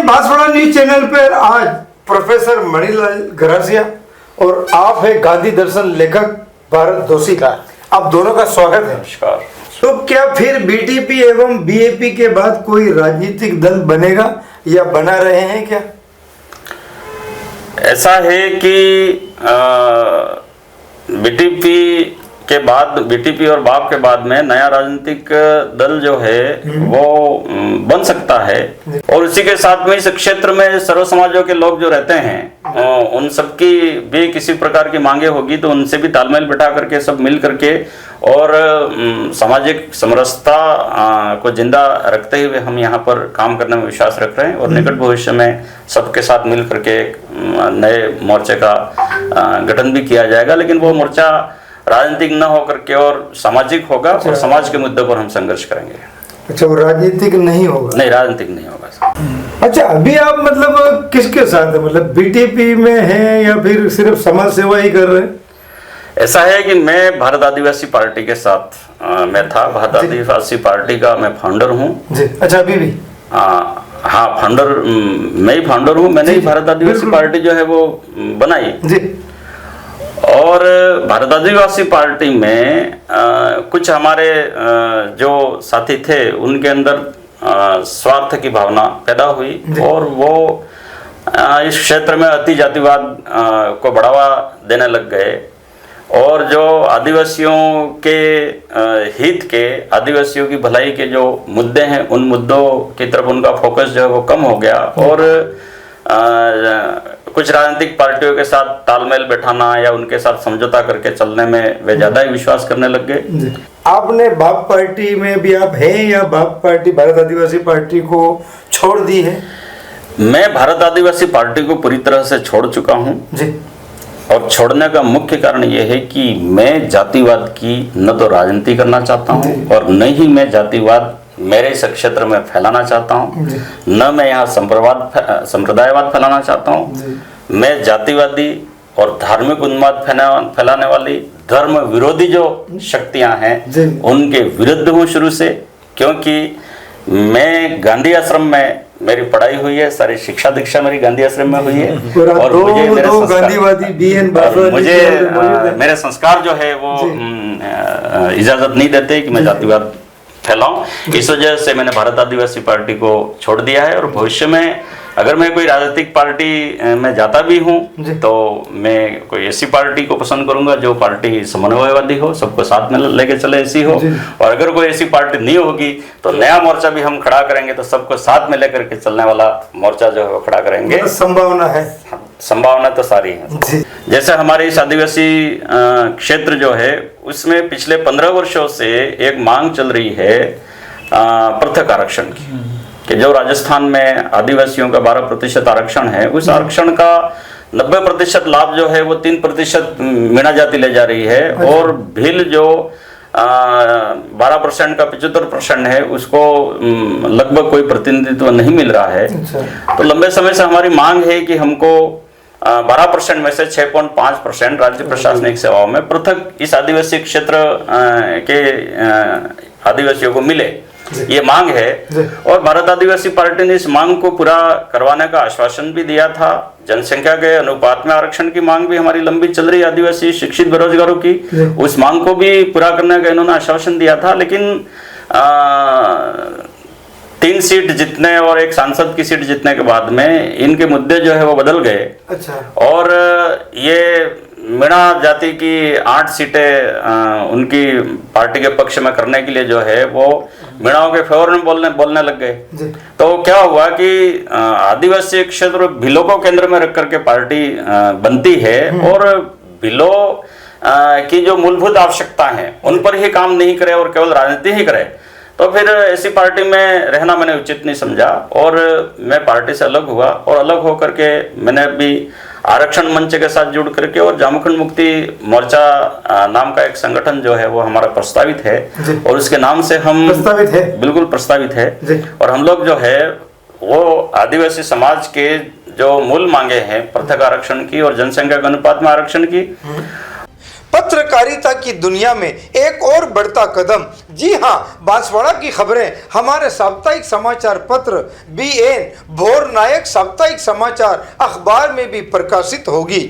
Banswara news channel पर आज professor Manilal Garasia और आप है गांधी दर्शन लेखक भारत जोशी का, आप दोनों का स्वागत है। नमस्कार। तो क्या फिर बीटीपी एवं बीएपी के बाद कोई राजनीतिक दल बनेगा या बना रहे हैं क्या? ऐसा है कि बीटीपी के बाद, बीटीपी और बाप के बाद में नया राजनीतिक दल जो है वो बन सकता है और उसी के साथ में इस क्षेत्र में सर्व समाजों के लोग जो रहते हैं उन सबकी भी किसी प्रकार की मांगे होगी तो उनसे भी तालमेल बिठा करके सब मिल करके और सामाजिक समरसता को जिंदा रखते हुए हम यहाँ पर काम करने में विश्वास रख रहे हैं और निकट भविष्य में सबके साथ मिल करके नए मोर्चे का गठन भी किया जाएगा, लेकिन वो मोर्चा राजनीतिक न होकर के और सामाजिक होगा और समाज के मुद्दों पर हम संघर्ष करेंगे। अच्छा, वो राजनीतिक नहीं होगा? नहीं, राजनीतिक नहीं होगा। अच्छा, अभी आप मतलब किसके साथ है, मतलब बीटीपी में हैं या फिर सिर्फ समाज सेवा ही कर रहे हैं? ऐसा है कि मैं भारत आदिवासी पार्टी के साथ मैं था, भारत आदिवासी पार्टी का मैं फाउंडर हूँ जी। अच्छा, अभी भी? हाँ, फाउंडर मैं ही फाउंडर हूँ। मैंने ही भारत आदिवासी पार्टी जो है वो बनाई जी। और भारत आदिवासी पार्टी में कुछ हमारे जो साथी थे उनके अंदर स्वार्थ की भावना पैदा हुई और वो इस क्षेत्र में अति जातिवाद को बढ़ावा देने लग गए और जो आदिवासियों के हित के, आदिवासियों की भलाई के जो मुद्दे हैं उन मुद्दों की तरफ उनका फोकस जो है वो कम हो गया और कुछ राजनीतिक पार्टियों के साथ तालमेल बैठाना या उनके साथ समझौता करके चलने में वे ज्यादा ही विश्वास करने लग गए। आपने बाप पार्टी में भी आप हैं या बाप पार्टी भारत आदिवासी पार्टी को छोड़ दी है? मैं भारत आदिवासी पार्टी को पूरी तरह से छोड़ चुका हूं जी। और छोड़ने का मुख्य कारण यह है कि मैं जातिवाद की न तो राजनीति करना चाहता हूं और न ही मैं जातिवाद मेरे इस क्षेत्र में फैलाना चाहता हूं, न मैं यहाँ संप्रदायवाद फैलाना चाहता हूं। मैं जातिवादी और धार्मिक उन्माद फैलाने वाली धर्म विरोधी जो शक्तियां हैं उनके विरुद्ध हूँ शुरू से, क्योंकि मैं गांधी आश्रम में मेरी पढ़ाई हुई है, सारी शिक्षा दीक्षा मेरी गांधी आश्रम में हुई है और मुझे मेरे संस्कार जो है वो इजाजत नहीं देते कि मैं जातिवाद फैलाऊं। इस वजह से मैंने भारत आदिवासी पार्टी को छोड़ दिया है और भविष्य में अगर मैं कोई राजनीतिक पार्टी में जाता भी हूं तो मैं कोई ऐसी पार्टी को पसंद करूंगा जो पार्टी समन्वयवादी हो, सबको साथ में लेके चले ऐसी हो। और अगर कोई ऐसी पार्टी नहीं होगी तो नया मोर्चा भी हम खड़ा करेंगे तो सबको साथ में लेकर के चलने वाला मोर्चा जो है वो खड़ा करेंगे। संभावना है? संभावना तो सारी है। जैसे हमारे इस आदिवासी क्षेत्र जो है उसमें पिछले 15 वर्षों से एक मांग चल रही है पृथक आरक्षण की, कि जो राजस्थान में आदिवासियों का 12% आरक्षण है उस आरक्षण का 90% लाभ जो है वो 3% मीणा जाति ले जा रही है और भील जो 12% का 75% है उसको लगभग कोई प्रतिनिधित्व नहीं मिल रहा है। तो लंबे समय से हमारी मांग है कि हमको 12% में से 6.5% राज्य प्रशासनिक सेवाओं में पृथक इस आदिवासी क्षेत्र के आदिवासियों को मिले, ये मांग है। और भारत आदिवासी पार्टी ने इस मांग को पूरा करवाने का आश्वासन भी दिया था। जनसंख्या के अनुपात में आरक्षण की मांग भी हमारी लंबी चल रही आदिवासी शिक्षित बेरोजगारों की, उस मांग को भी पूरा करने का इन्होंने आश्वासन दिया था। लेकिन 3 सीट जीतने और 1 सांसद की सीट जीतने के बाद में इनके मुद्दे जो है वो बदल गए। अच्छा। और ये मीणा जाति की 8 सीटें उनकी पार्टी के पक्ष में करने के लिए जो है वो मीणाओं के फेवर में बोलने लग गए। तो क्या हुआ कि आदिवासी क्षेत्र भिलों को केंद्र में रख करके पार्टी बनती है और भिलों की जो मूलभूत आवश्यकता है उन पर ही काम नहीं करे और केवल राजनीति ही करे, तो फिर ऐसी पार्टी में रहना मैंने उचित नहीं समझा और मैं पार्टी से अलग हुआ। और अलग होकर के मैंने भी आरक्षण मंच के साथ जुड़ करके और जामुखंड मुक्ति मोर्चा नाम का एक संगठन जो है वो हमारा प्रस्तावित है और उसके नाम से हम प्रस्तावित है, बिल्कुल प्रस्तावित है। और हम लोग जो है वो आदिवासी समाज के जो मूल मांगे हैं पृथक आरक्षण की और जनसंख्या के अनुपात में आरक्षण की, पत्रकारिता की दुनिया में एक और बढ़ता कदम। जी हाँ, बांसवाड़ा की खबरें हमारे साप्ताहिक समाचार पत्र BN भोर नायक साप्ताहिक समाचार अखबार में भी प्रकाशित होगी।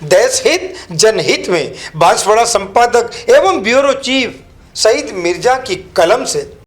देश हित जनहित में बांसवाड़ा संपादक एवं ब्यूरो चीफ सईद मिर्जा की कलम से।